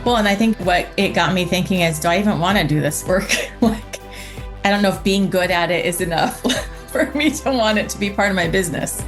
Well, and I think what it got me thinking is, do I even want to do this work? Like, I don't know if being good at it is enough for me to want it to be part of my business.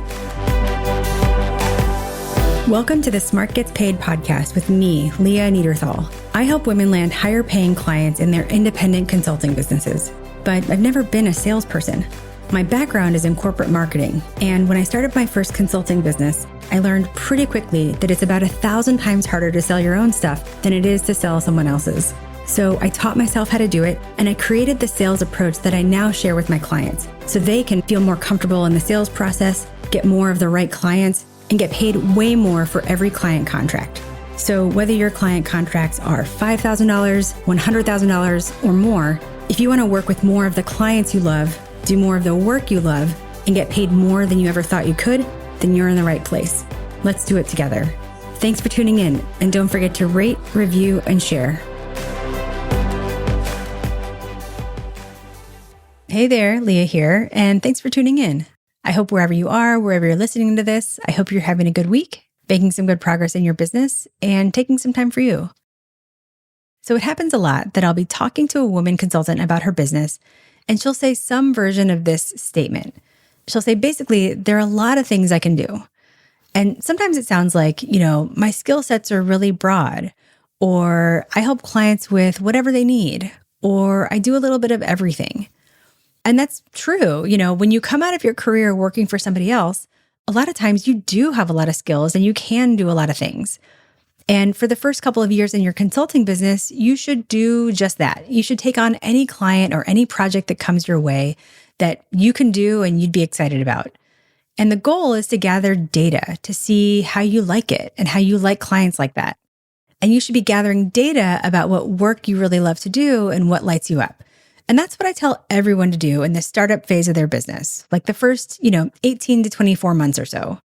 Welcome to the Smart Gets Paid podcast with me, Leah Niederthal. I help women land higher paying clients in their independent consulting businesses, but I've never been a salesperson. My background is in corporate marketing, and when I started my first consulting business, I learned pretty quickly that it's about 1,000 times harder to sell your own stuff than it is to sell someone else's. So I taught myself how to do it, and I created the sales approach that I now share with my clients so they can feel more comfortable in the sales process, get more of the right clients, and get paid way more for every client contract. So whether your client contracts are $5,000, $100,000, or more, if you want to work with more of the clients you love, do more of the work you love, and get paid more than you ever thought you could, then you're in the right place. Let's do it together. Thanks for tuning in, and don't forget to rate, review, and share. Hey there, Leah here, and thanks for tuning in. I hope wherever you are, wherever you're listening to this, I hope you're having a good week, making some good progress in your business, and taking some time for you. So it happens a lot that I'll be talking to a woman consultant about her business, and she'll say some version of this statement. She'll say, basically, there are a lot of things I can do. And sometimes it sounds like, my skill sets are really broad, or I help clients with whatever they need, or I do a little bit of everything. And that's true. When you come out of your career working for somebody else, a lot of times you do have a lot of skills and you can do a lot of things. And for the first couple of years in your consulting business, you should do just that. You should take on any client or any project that comes your way that you can do and you'd be excited about. And the goal is to gather data to see how you like it and how you like clients like that. And you should be gathering data about what work you really love to do and what lights you up. And that's what I tell everyone to do in the startup phase of their business, like the first, 18 to 24 months or so.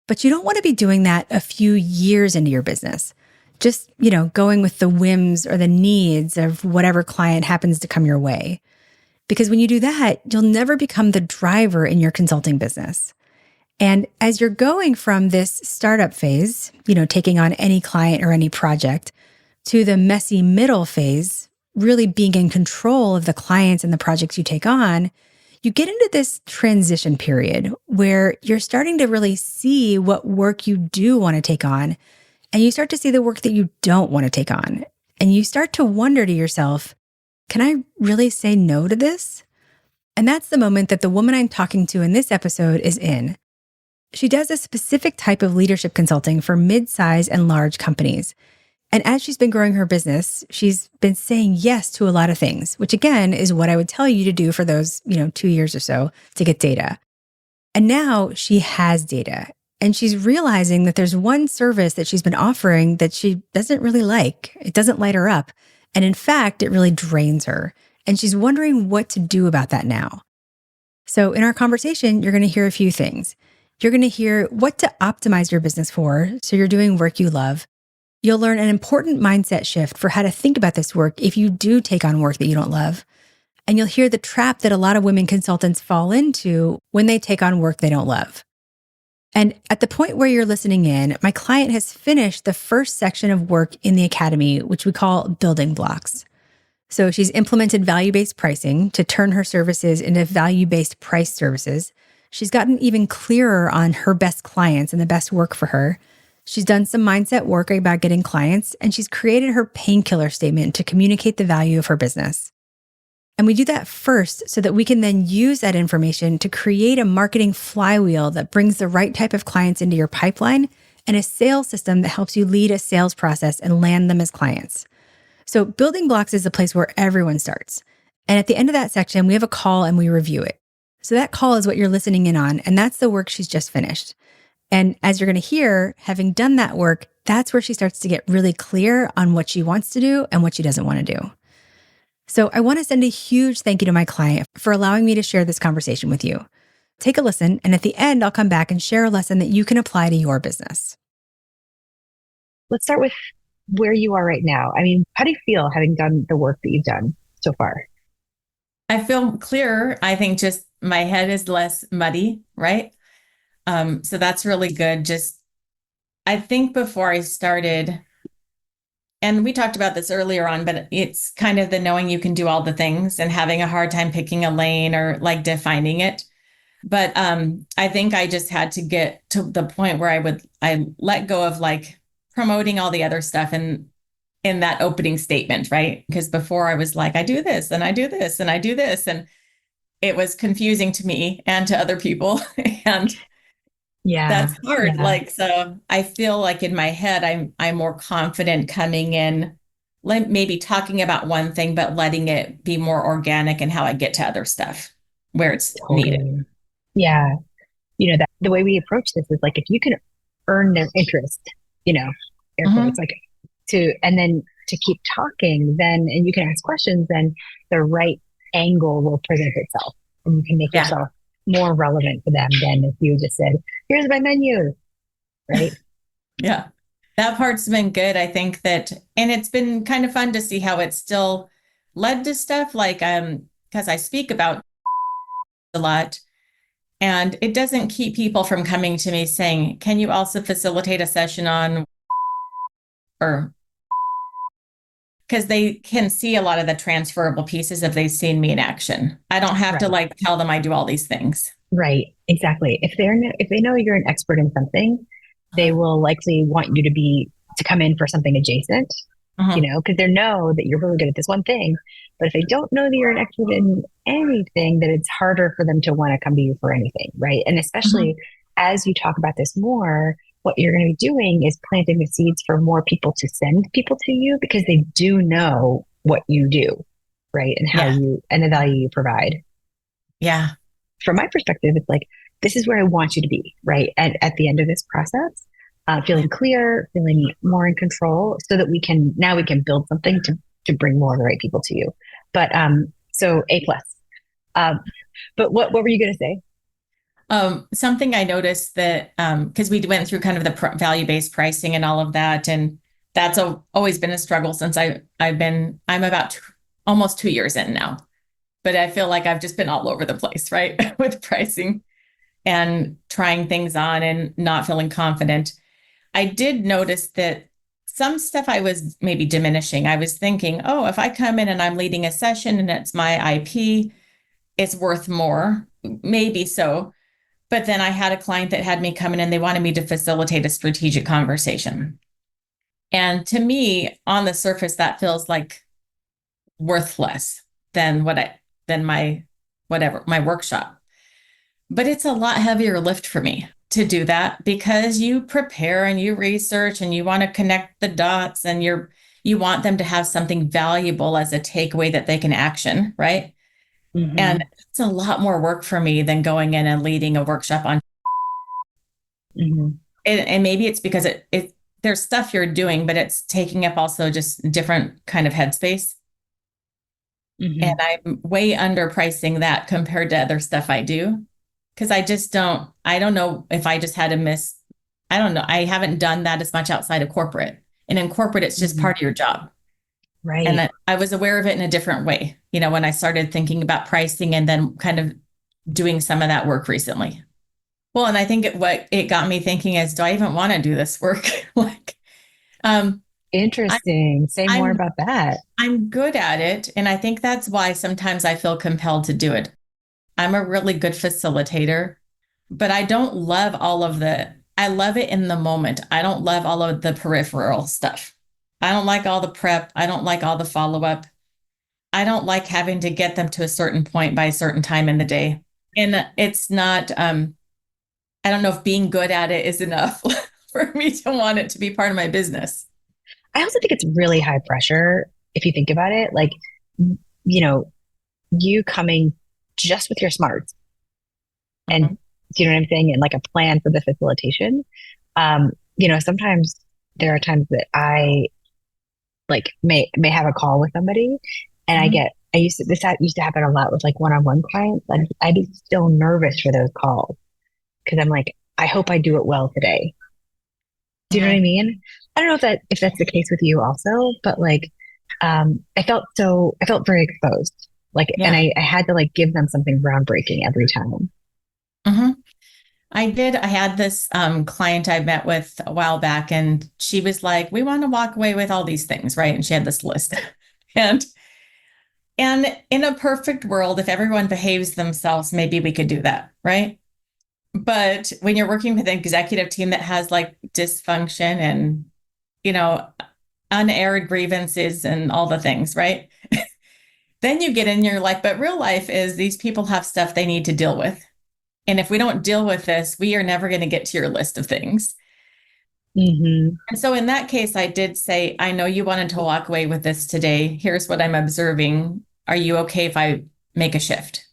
But you don't want to be doing that a few years into your business. Just, going with the whims or the needs of whatever client happens to come your way. Because when you do that, you'll never become the driver in your consulting business. And as you're going from this startup phase, taking on any client or any project, to the messy middle phase, really being in control of the clients and the projects you take on, you get into this transition period where you're starting to really see what work you do want to take on, and you start to see the work that you don't want to take on. And you start to wonder to yourself, can I really say no to this? And that's the moment that the woman I'm talking to in this episode is in. She does a specific type of leadership consulting for mid-size and large companies. And as she's been growing her business, she's been saying yes to a lot of things, which again is what I would tell you to do for those, 2 years or so to get data. And now she has data, and she's realizing that there's one service that she's been offering that she doesn't really like. It doesn't light her up. And in fact, it really drains her. And she's wondering what to do about that now. So in our conversation, you're going to hear a few things. You're going to hear what to optimize your business for, so you're doing work you love. You'll learn an important mindset shift for how to think about this work if you do take on work that you don't love. And you'll hear the trap that a lot of women consultants fall into when they take on work they don't love. And at the point where you're listening in, my client has finished the first section of work in the academy, which we call building blocks. So she's implemented value-based pricing to turn her services into value-based price services. She's gotten even clearer on her best clients and the best work for her. She's done some mindset work about getting clients, and she's created her painkiller statement to communicate the value of her business. And we do that first so that we can then use that information to create a marketing flywheel that brings the right type of clients into your pipeline and a sales system that helps you lead a sales process and land them as clients. So building blocks is a place where everyone starts. And at the end of that section, we have a call and we review it. So that call is what you're listening in on, and that's the work she's just finished. And as you're going to hear, having done that work, that's where she starts to get really clear on what she wants to do and what she doesn't want to do. So I want to send a huge thank you to my client for allowing me to share this conversation with you. Take a listen, and at the end, I'll come back and share a lesson that you can apply to your business. Let's start with where you are right now. How do you feel having done the work that you've done so far? I feel clearer. I think just my head is less muddy, right? So that's really good. I think before I started, And we talked about this earlier on, but it's kind of the knowing you can do all the things and having a hard time picking a lane or like defining it. But I think I just had to get to the point where I let go of like promoting all the other stuff and in that opening statement, right? Because before I was like, I do this and I do this and I do this. And it was confusing to me and to other people. And Yeah. that's hard. Yeah. Like, so I feel like in my head, I'm more confident coming in, like maybe talking about one thing, but letting it be more organic in how I get to other stuff where it's needed. Totally. Yeah. That the way we approach this is like if you can earn their interest, you know, air quotes, Hmm. like and then to keep talking, then and you can ask questions, then the right angle will present itself. And you can make Yeah. yourself more relevant to them than if you just said, here's my menu, right? Yeah. That part's been good. I think that, and it's been kind of fun to see how it's still led to stuff like, because I speak about a lot and it doesn't keep people from coming to me saying, can you also facilitate a session on, or because they can see a lot of the transferable pieces if they've seen me in action. I don't have to Right. like tell them I do all these things. Right. Exactly. If they know you're an expert in something, they Uh-huh. will likely want you to come in for something adjacent, Uh-huh. because they know that you're really good at this one thing. But if they don't know that you're an expert in anything, then it's harder for them to want to come to you for anything, right? And Uh-huh. especially as you talk about this more, what you're going to be doing is planting the seeds for more people to send people to you because they do know what you do, right? And Yeah. and the value you provide. Yeah. From my perspective, it's like, this is where I want you to be, right? At the end of this process, Yeah. feeling clear, feeling more in control so that now we can build something to bring more of the right people to you. But, so A plus. Um, but what were you going to say? Something I noticed that because we went through kind of the value-based pricing and all of that, and that's always been a struggle since I'm about almost 2 years in now, but I feel like I've just been all over the place, right, with pricing and trying things on and not feeling confident. I did notice that some stuff I was maybe diminishing. I was thinking, oh, if I come in and I'm leading a session and it's my IP, it's worth more. Maybe so. But then I had a client that had me come in and they wanted me to facilitate a strategic conversation. And to me, on the surface, that feels like worth less than than my, whatever, my workshop. But it's a lot heavier lift for me to do that because you prepare and you research and you want to connect the dots and you want them to have something valuable as a takeaway that they can action, right? And Mm-hmm. it's a lot more work for me than going in and leading a workshop on Mm-hmm. and maybe it's because it there's stuff you're doing, but it's taking up also just different kind of headspace. And Mm-hmm. I'm way underpricing that compared to other stuff I do. Because I don't know if I just had a I don't know. I haven't done that as much outside of corporate. And in corporate, it's just Mm-hmm. part of your job. And Right. I was aware of it in a different way, when I started thinking about pricing and then kind of doing some of that work recently. Well, and I think what it got me thinking is, do I even want to do this work? like, um, I, Interesting. Say more I'm about that. I'm good at it, and I think that's why sometimes I feel compelled to do it. I'm a really good facilitator, but I don't love all of I love it in the moment. I don't love all of the peripheral stuff. I don't like all the prep. I don't like all the follow up. I don't like having to get them to a certain point by a certain time in the day. And it's not, I don't know if being good at it is enough for me to want it to be part of my business. I also think it's really high pressure if you think about it. Like, you know, you coming just with your smarts and Mhm. do you know what I'm saying? And like a plan for the facilitation. Sometimes there are times that I like may have a call with somebody and Mhm. used to happen a lot with like one-on-one clients. And I'd be so nervous for those calls because I'm like, I hope I do it well today. Do you know what I Mhm. mean? I don't know if that's the case with you also, but like I felt very exposed. Like and Yeah. I had to like give them something groundbreaking every time. Mhm. I did. I had this client I met with a while back, and she was like, "We want to walk away with all these things, right?" And she had this list. And in a perfect world, if everyone behaves themselves, maybe we could do that, right? But when you're working with an executive team that has like dysfunction and, you know, unaired grievances and all the things, right? Then you get in, you're like, but real life is these people have stuff they need to deal with. And if we don't deal with this, we are never going to get to your list of things. Mm-hmm. And so in that case, I did say, I know you wanted to walk away with this today. Here's what I'm observing. Are you okay if I make a shift?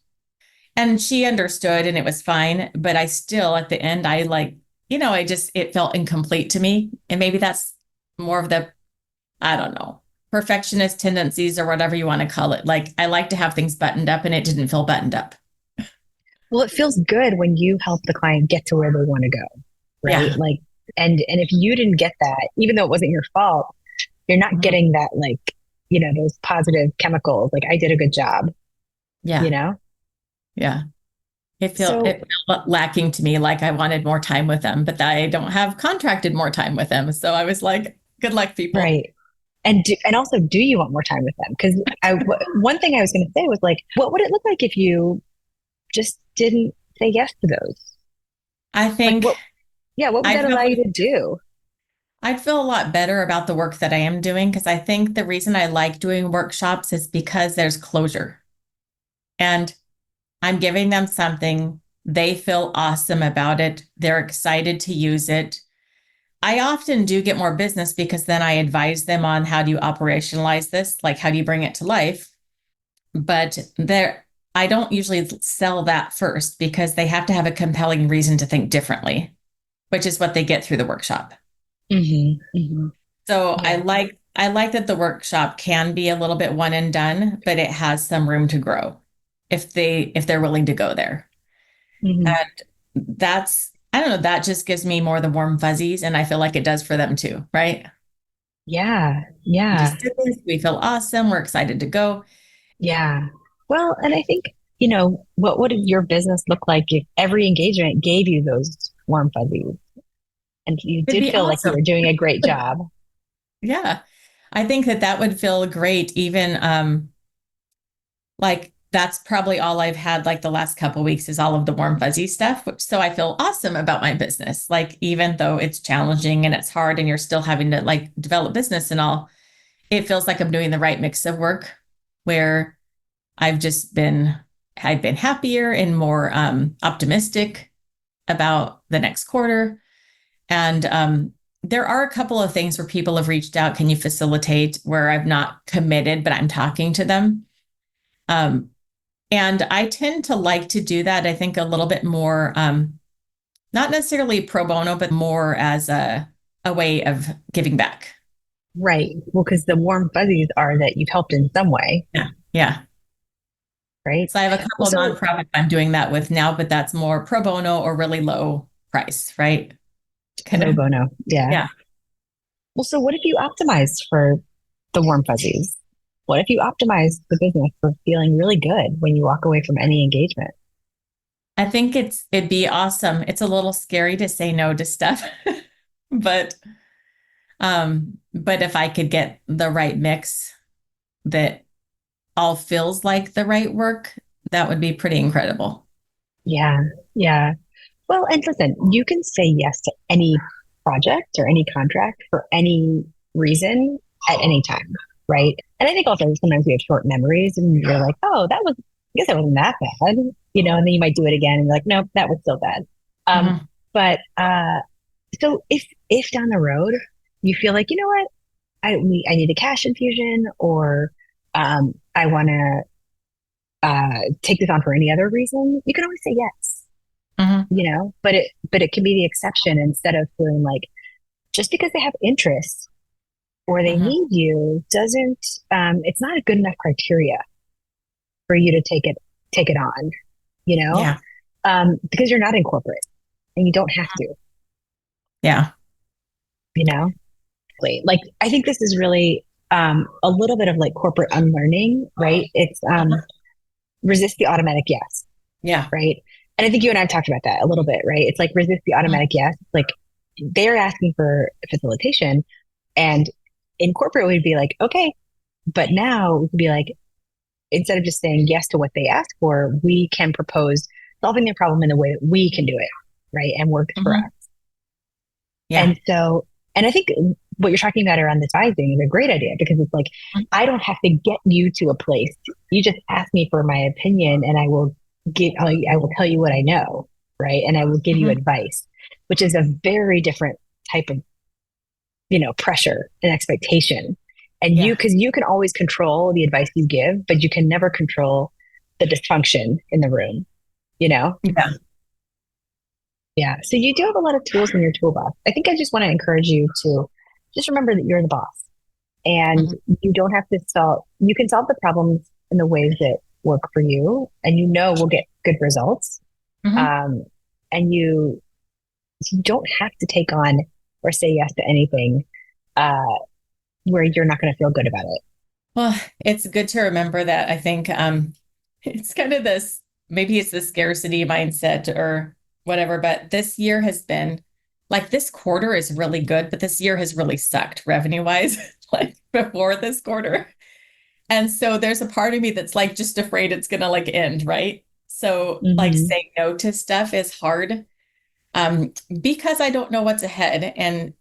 And she understood and it was fine. But I still, at the end, I like, it felt incomplete to me. And maybe that's more of the, I don't know, perfectionist tendencies or whatever you want to call it. Like I like to have things buttoned up and it didn't feel buttoned up. Well, it feels good when you help the client get to where they want to go, right? Yeah. Like, and if you didn't get that, even though it wasn't your fault, you're not Mhm. getting that, like, those positive chemicals. Like, I did a good job, you Yeah. know? Yeah. So, It felt lacking to me, like I wanted more time with them, but I don't have contracted more time with them. So I was like, good luck, people. right. And also, do you want more time with them? Because one thing I was going to say was like, what would it look like if you just didn't say yes to those? I Like, think what would I'd that allow you probably to do? I'd feel a lot better about the work that I am doing because I think the reason I like doing workshops is because there's closure and I'm giving them something. They feel awesome about it. They're excited to use it. I often do get more business because then I advise them on how do you operationalize this, like how do you bring it to life. But I don't usually sell that first because they have to have a compelling reason to think differently, which is what they get through the workshop. Mm-hmm, mm-hmm. So Yeah. I like that the workshop can be a little bit one and done, but it has some room to grow if they're willing to go there. Mm-hmm. And that's I don't know, that just gives me more the warm fuzzies and I feel like it does for them too, right? Yeah. We Yeah. just did this, we feel awesome, we're excited to go. Yeah. Well, and I think, what would your business look like if every engagement gave you those warm fuzzies and you It'd did be feel like you awesome. were doing a great job? Yeah. I think that would feel great even like that's probably all I've had like the last couple of weeks is all of the warm fuzzy stuff, which so I feel awesome about my business. Like even though it's challenging and it's hard and you're still having to like develop business and all, it feels like I'm doing the right mix of work where I've just been I've been happier and more optimistic about the next quarter. And there are a couple of things where people have reached out, can you facilitate where I've not committed, but I'm talking to them. Um, and I tend to like to do that, I think, a little bit more, not necessarily pro bono, but more as a way of giving back. Right. Well, because the warm fuzzies are that you've helped in some way, Yeah. Yeah. right? So I have a Well, couple of so nonprofits I'm doing that with now, but that's more pro bono or really low price, right? Kind pro of, bono. Yeah. yeah. Well, so what if you optimized for the warm fuzzies? What if you optimized the business for feeling really good when you walk away from any engagement? I think it'd be awesome. It's a little scary to say no to stuff, but but if I could get the right mix that all feels like the right work, that would be pretty incredible. Yeah. Yeah. Well, and listen, you can say yes to any project or any contract for any reason at any time, right? And I think also sometimes we have short memories and you're like, oh, I guess that wasn't that bad, and then you might do it again and you're like, nope, that was still bad. Mhm. But so if down the road you feel like, you know what, I need a cash infusion or I want to take this on for any other reason, you can always say yes, Mhm. but it can be the exception instead of feeling like just because they have interest or they Mhm. need you doesn't it's not a good enough criteria for you to take it on, you know, Yeah. because you're not in corporate and you don't have to, Yeah. you know, like I think this is really a little bit of like corporate unlearning, right? It's Uh-huh. resist the automatic yes, Yeah. right? And I think you and I have talked about that a little bit, right? It's like resist the Mhm. automatic yes. It's like they're asking for facilitation, and in corporate we'd be like, okay, but now we could be like, instead of just saying yes to what they ask for, we can propose solving their problem in the way that we can do it, right? And works for us. Mhm. Yeah. And so, and I think what you're talking about around the sizing is a great idea because it's like, I don't have to get you to a place. You just ask me for my opinion and I will tell you what I know, right? And I will give you Mhm. advice, which is a very different type of, pressure and expectation. And Yeah. because you can always control the advice you give, but you can never control the dysfunction in the room, you know? Yeah. Yeah. So you do have a lot of tools in your toolbox. I think I just want to encourage you to just remember that you're the boss and Mhm. you don't have to you can solve the problems in the ways that work for you and we'll get good results. Mhm. Um, and you don't have to take on or say yes to anything uh, where you're not going to feel good about it. Well, it's good to remember that. I think it's kind of this, maybe it's the scarcity mindset or whatever, but this year has been like this quarter is really good, but this year has really sucked revenue wise, like before this quarter. And so there's a part of me that's like just afraid it's gonna like end, right? So like Hmm. saying no to stuff is hard because I don't know what's ahead. And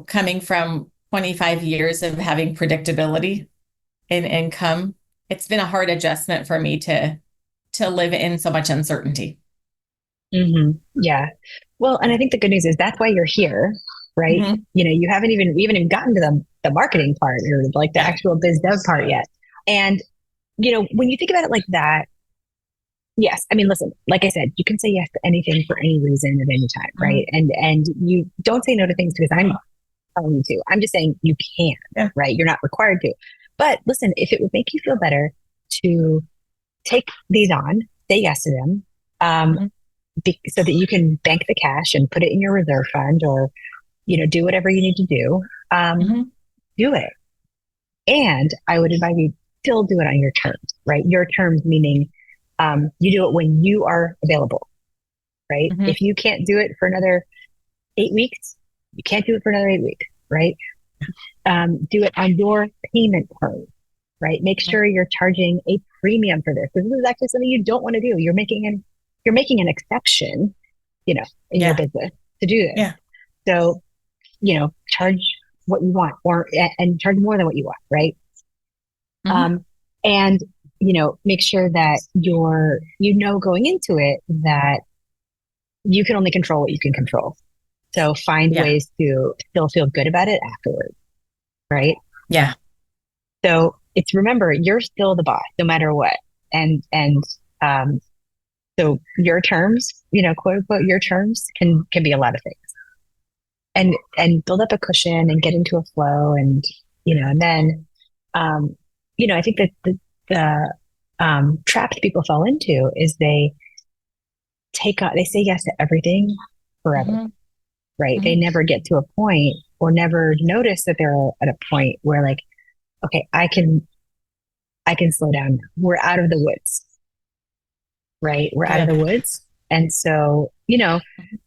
coming from 25 years of having predictability in income, it's been a hard adjustment for me to live in so much uncertainty. Hmm. Yeah. Well, and I Yeah. think the good news is that's why you're here, right? Hmm. We haven't even gotten to the marketing part or like the Yeah. actual biz dev part yet. And, when you think about it like that, yes, I mean, listen, like I said, you can say yes to anything for any reason at any time, Hmm. right? And you don't say no to things because I'm telling you to. I'm just saying you can, Yeah. right? You're not required to. But listen, if it would make you feel better to take these on, say yes to them, um, Hmm. so that you can bank the cash and put it in your reserve fund or, do whatever you need to do, um, Hmm. do it. And I would advise you still do it on your terms, right? Your terms meaning you do it when you are available, right? Hmm. If you can't do it for another 8 weeks, you can't do it for another 8 weeks, right? Do it on your payment terms, right? Make sure you're charging a premium for this. This is actually something you don't want to do. You're making an exception, in your Yeah. business to do this. Yeah. So, charge what you want or and charge more than what you want, right? Hmm. Um, and make sure that going into it that you can only control what you can control. So find Yeah. ways to still feel good about it afterwards, right? Yeah. So it's remember you're still the boss no matter what, and um, so your terms, quote unquote, your terms can be a lot of things, and build up a cushion and get into a flow, and then um, I think that the traps people fall into is they say yes to everything forever, Hmm. right? They Hmm. never get to a point or never notice that they're at a point where like, okay, I can slow down. We're out of the woods, right? We're out of Good. the woods. And so,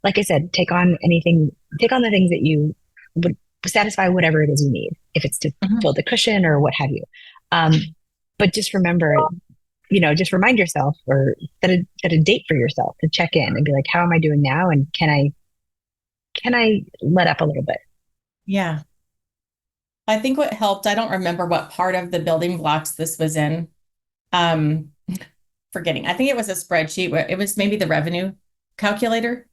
like I said, take on the things that you would satisfy whatever it is you need, if it's to Hmm. fill the cushion or what have you. Um, but just remember, just remind yourself or set a date for yourself to check in and be like, how am I doing now? And can I let up a little bit? Yeah. I think what helped, I don't remember what part of the building blocks this was in. Um, Forgetting. I think it was a spreadsheet where it was maybe the revenue calculator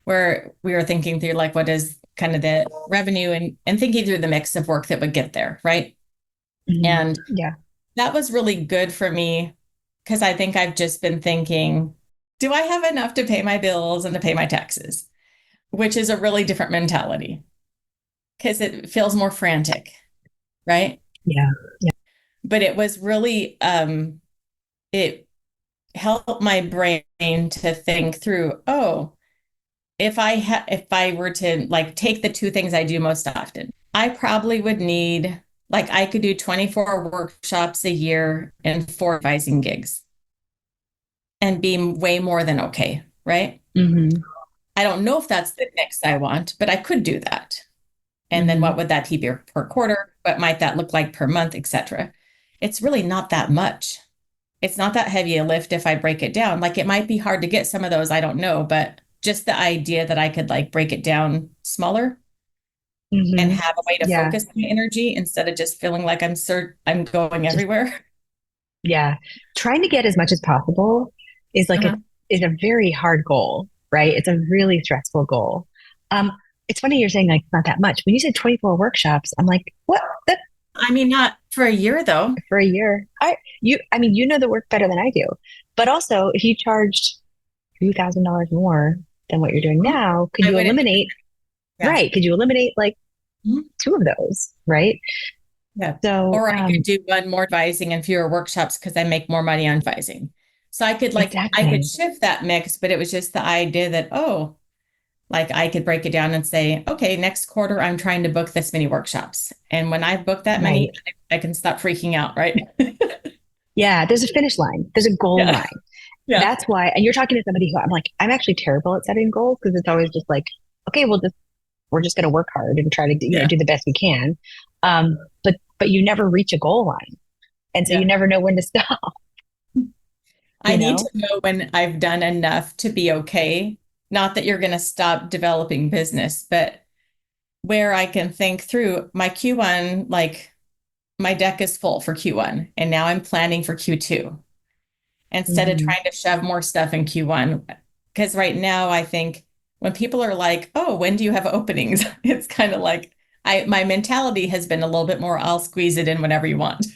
where we were thinking through like what is kind of the revenue and thinking through the mix of work that would get there, right? Mhm. And Yeah. that was really good for me because I think I've just been thinking, do I have enough to pay my bills and to pay my taxes? Which is a really different mentality because it feels more frantic, right? Yeah. But it was really it helped my brain to think through, oh, if I were to like take the two things I do most often, I probably would need like I could do 24 workshops a year and 4 advising gigs. and be way more than okay, right? Mm-hmm. I don't know if that's the mix I want, but I could do that. And then Mm-hmm. what would that be per quarter? What might that look like per month, etc.? It's really not that much. It's not that heavy a lift if I break it down. Like it might be hard to get some of those, I don't know, but just the idea that I could like break it down smaller and Mm-hmm. have a way to Yeah. focus my energy instead of just feeling like I'm going Just, everywhere. yeah. Trying to get as much as possible is like Uh-huh. is a very hard goal, right? It's a really stressful goal. Um, it's funny you're saying like not that much. When you said 24 workshops, I'm like, what? That's I mean, not for a year though. for a year. I mean, you know the work better than I do. But also, if you charged $2,000 more than what you're doing now, could I you wouldn't, eliminate, yeah. right? Could you eliminate like Mhm. two of those, right? Yeah. So, Or I could do one more advising and fewer workshops because I make more money on advising. So I could exactly. shift that mix, but it was just the idea that, oh, like I could break it down and say, okay, next quarter I'm trying to book this many workshops. And when I book that many, Right. I can stop freaking out, right? Yeah, there's a finish line. There's a goal Yeah. line. Yeah. That's why, and you're talking to somebody who I'm like, I'm actually terrible at setting goals because it's always just like, okay, we're just going to work hard and try to, Yeah. do the best we can. But you never reach a goal line. And so you Yeah. never know when to stop, I you need to know? know when I've done enough to be okay. Not that you're going to stop developing business, but where I can think through my Q1, like my deck is full for Q1, and now I'm planning for Q2 instead of Hmm. trying to shove more stuff in Q1. Because right now, I think when people are like, oh, when do you have openings? It's kind of like my mentality has been a little bit more, I'll squeeze it in whenever you want.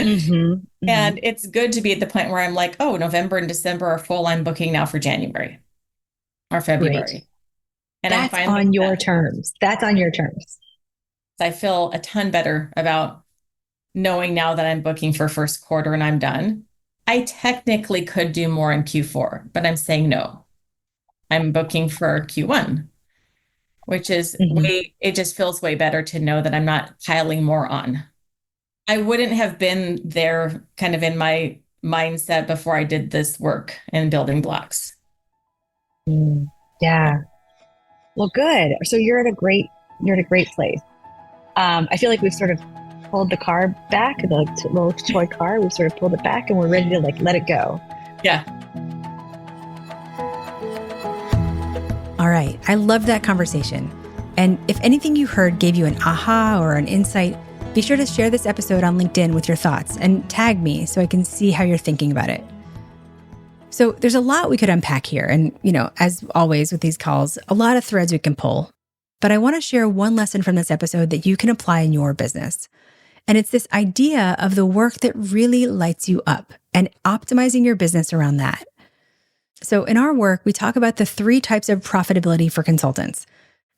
Hmm. Hmm. And it's good to be at the point where I'm like, oh, November and December are full. I'm booking now for January or Great. February. And I'm That's finding on your that terms. That's on your terms. I feel a ton better about knowing now that I'm booking for first quarter and I'm done. I technically could do more in Q4, but I'm saying no. I'm booking for Q1, which is Hmm. it just feels way better to know that I'm not piling more on. I wouldn't have been there kind of in my mindset before I did this work in building blocks. Mm. Yeah. Well, good. So you're at a great place. I feel like we've sort of pulled the car back, the like, little toy car. We've sort of pulled it back, and we're ready to like let it go. Yeah. All right. I love that conversation. And if anything you heard gave you an aha or an insight, be sure to share this episode on LinkedIn with your thoughts and tag me so I can see how you're thinking about it. So there's a lot we could unpack here. And, as always with these calls, a lot of threads we can pull. But I want to share one lesson from this episode that you can apply in your business. And it's this idea of the work that really lights you up and optimizing your business around that. So in our work, we talk about the 3 types of profitability for consultants: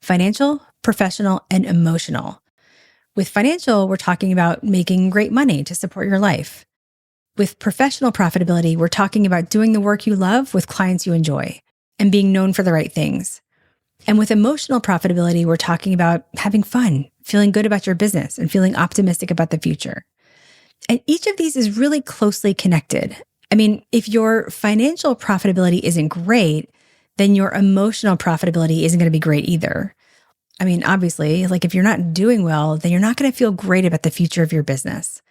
financial, professional, and emotional. With financial, we're talking about making great money to support your life. With professional profitability, we're talking about doing the work you love with clients you enjoy and being known for the right things. And with emotional profitability, we're talking about having fun, feeling good about your business, and feeling optimistic about the future. And each of these is really closely connected. I mean, if your financial profitability isn't great, then your emotional profitability isn't going to be great either. I mean, obviously, like if you're not doing well, then you're not going to feel great about the future of your business.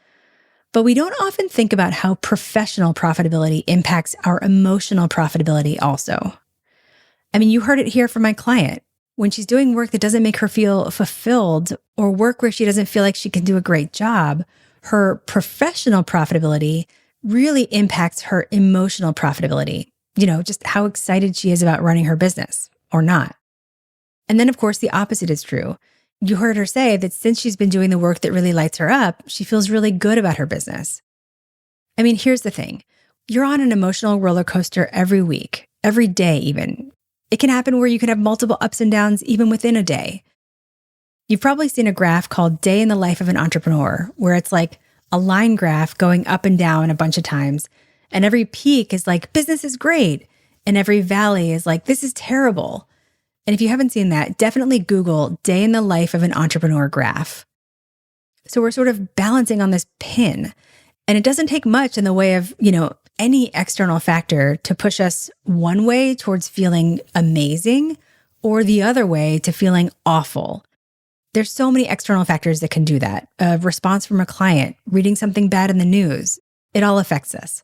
But we don't often think about how professional profitability impacts our emotional profitability also. I mean, you heard it here from my client. When she's doing work that doesn't make her feel fulfilled or work where she doesn't feel like she can do a great job, her professional profitability really impacts her emotional profitability. Just how excited she is about running her business or not. And then, of course, the opposite is true. You heard her say that since she's been doing the work that really lights her up, she feels really good about her business. I mean, here's the thing. You're on an emotional roller coaster every week, every day even. It can happen where you can have multiple ups and downs even within a day. You've probably seen a graph called Day in the Life of an Entrepreneur, where it's like a line graph going up and down a bunch of times. And every peak is like, business is great. And every valley is like, this is terrible. And if you haven't seen that, definitely Google Day in the Life of an Entrepreneur graph. So we're sort of balancing on this pin. And it doesn't take much in the way of, any external factor to push us one way towards feeling amazing or the other way to feeling awful. There's so many external factors that can do that. A response from a client, reading something bad in the news, it all affects us.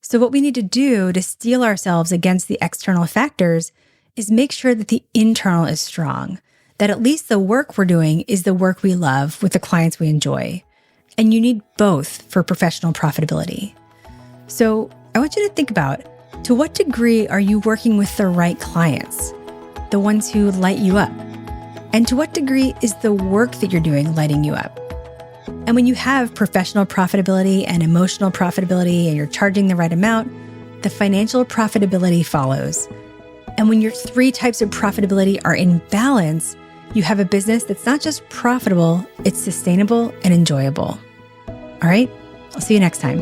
So what we need to do to steel ourselves against the external factors is make sure that the internal is strong, that at least the work we're doing is the work we love with the clients we enjoy. And you need both for professional profitability. So I want you to think about, to what degree are you working with the right clients, the ones who light you up? And to what degree is the work that you're doing lighting you up? And when you have professional profitability and emotional profitability and you're charging the right amount, the financial profitability follows. And when your three types of profitability are in balance, you have a business that's not just profitable, it's sustainable and enjoyable. All right, I'll see you next time.